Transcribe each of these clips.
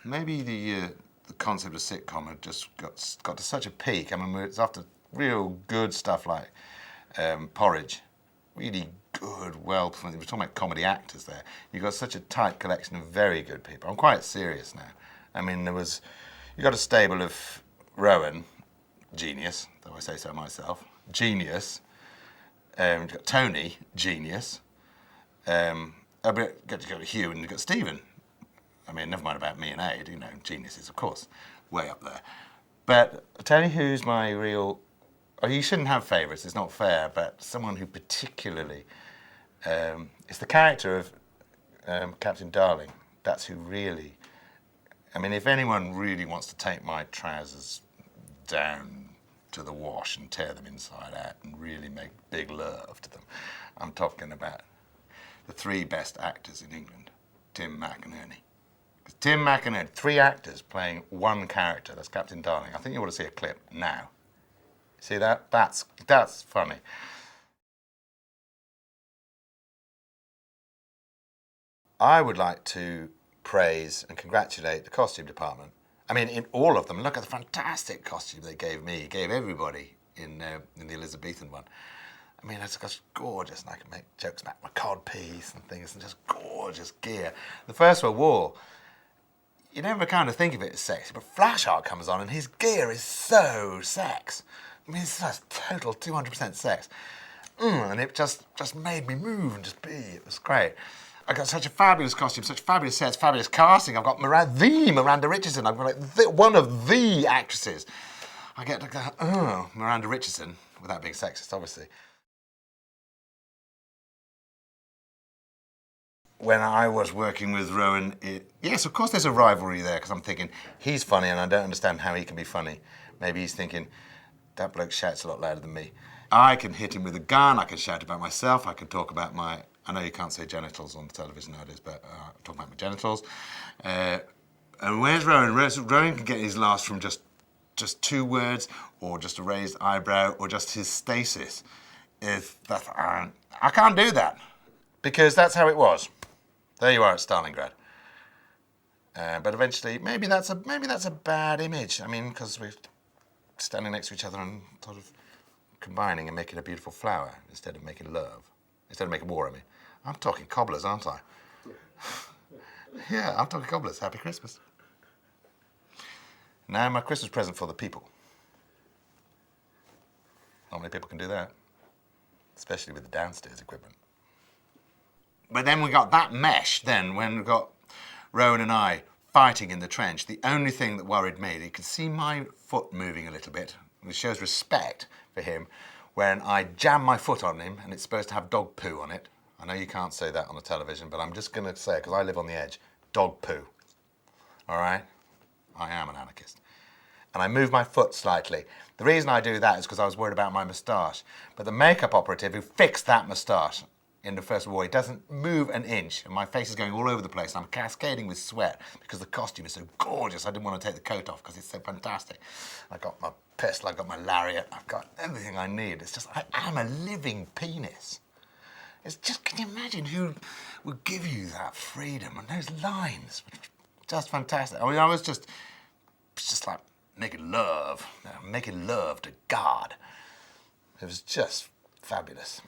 maybe the concept of sitcom had just got to such a peak. I mean, it's after real good stuff like Porridge, really good, we're talking about comedy actors there. You've got such a tight collection of very good people. I'm quite serious now. I mean, you got a stable of Rowan, genius, though I say so myself, genius. You've got Tony, genius. You've got Hugh and you've got Stephen. I mean, never mind about me and Aid, you know, geniuses, of course, way up there. But I'll tell you who's my real... Oh, you shouldn't have favourites, it's not fair, but someone who particularly... it's the character of Captain Darling. That's who really... I mean, if anyone really wants to take my trousers down to the wash and tear them inside out and really make big love to them, I'm talking about the three best actors in England, Tim, Mac and Ernie. Tim, Mac and Ernie, three actors playing one character, that's Captain Darling. I think you ought to see a clip now. See that? That's funny. I would like to praise and congratulate the costume department. I mean, in all of them, look at the fantastic costume they gave me, gave everybody in the Elizabethan one. I mean, it's just gorgeous, and I can make jokes about my codpiece and things, and just gorgeous gear. The First World War, you never kind of think of it as sexy, but Flashheart comes on, and his gear is so sex. I mean, it's just total 200% sex. And it just made me move and just be. It was great. I got such a fabulous costume, such fabulous sets, fabulous casting. I've got Miranda Richardson. I've got like one of the actresses. I get Miranda Richardson, without being sexist, obviously. When I was working with Rowan, yes, of course there's a rivalry there, because I'm thinking, he's funny and I don't understand how he can be funny. Maybe he's thinking, that bloke shouts a lot louder than me. I can hit him with a gun, I can shout about myself, I can talk about my... I know you can't say genitals on the television nowadays, but talk about my genitals. And where's Rowan? Rowan can get his laughs from just 2 words, or just a raised eyebrow, or just his stasis. I can't do that, because that's how it was. There you are at Stalingrad. But eventually, maybe that's a bad image. I mean, because we're standing next to each other and sort of combining and making a beautiful flower instead of making love. Instead of making war, I mean. I'm talking cobblers, aren't I? Yeah, I'm talking cobblers. Happy Christmas. Now my Christmas present for the people. Not many people can do that, especially with the downstairs equipment. But then we got that mesh then when we got Rowan and I fighting in the trench. The only thing that worried me, you could see my foot moving a little bit, which shows respect for him, when I jam my foot on him and it's supposed to have dog poo on it. I know you can't say that on the television, but I'm just going to say it because I live on the edge. Dog poo. All right? I am an anarchist. And I move my foot slightly. The reason I do that is because I was worried about my moustache. But the makeup operative who fixed that moustache in the First World War, he doesn't move an inch, and my face is going all over the place, and I'm cascading with sweat because the costume is so gorgeous. I didn't want to take the coat off because it's so fantastic. I got my pistol, I got my lariat, I've got everything I need. It's just, I am a living penis. It's just, can you imagine who would give you that freedom and those lines? Just fantastic. I mean, I was just like making love to God. It was just fabulous.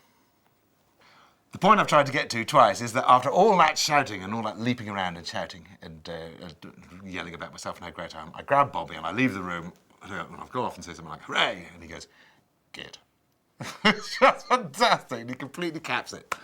The point I've tried to get to twice is that after all that shouting and all that leaping around and shouting and yelling about myself and how great I am, I grab Bobby and I leave the room and I go off and say something like, hooray! And he goes, good. It's just fantastic. And he completely caps it.